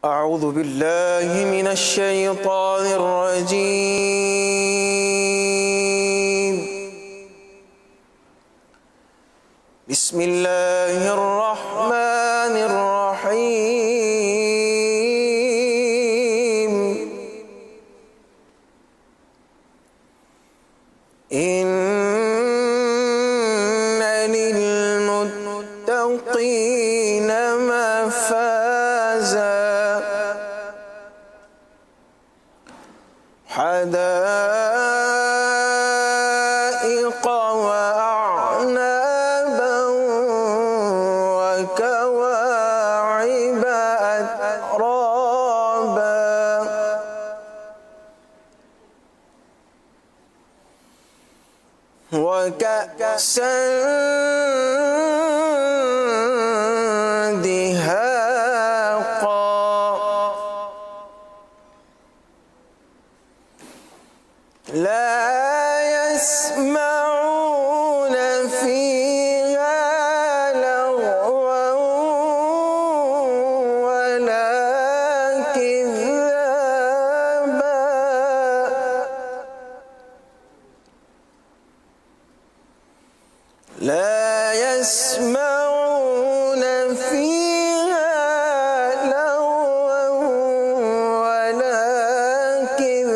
أعوذ بالله من الشيطان الرجيم. بسم الله الرحمن الرحيم. إن للمتقين مفازا حدائق وأعنابا وكواعب أترابا وكأسا دهاقا لا يسمعون فيها لغوا ولا كذابا لا يسمعون فيها لغوا ولا كذابا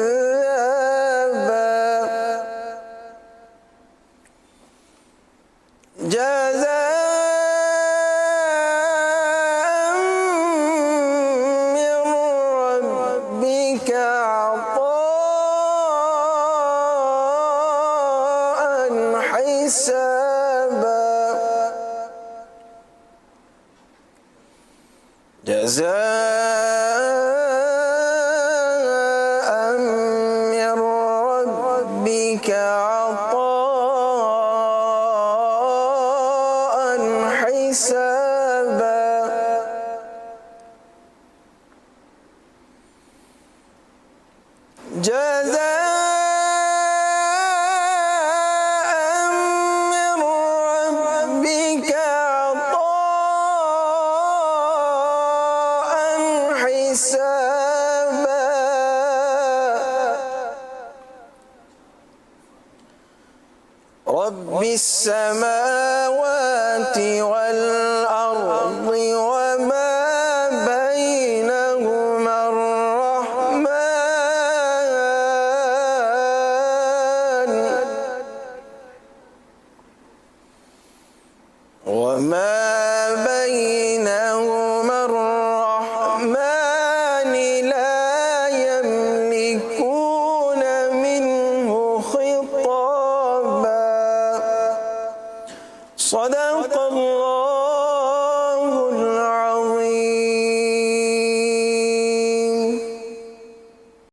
جزاء من ربك عطاء حسابا جزاء من ربك عطاء حسابا جزاء من ربك عطاء حسابا رب السماوات والأرض وما بينهما الرحمن لا يملكون منه خطابا صدق الله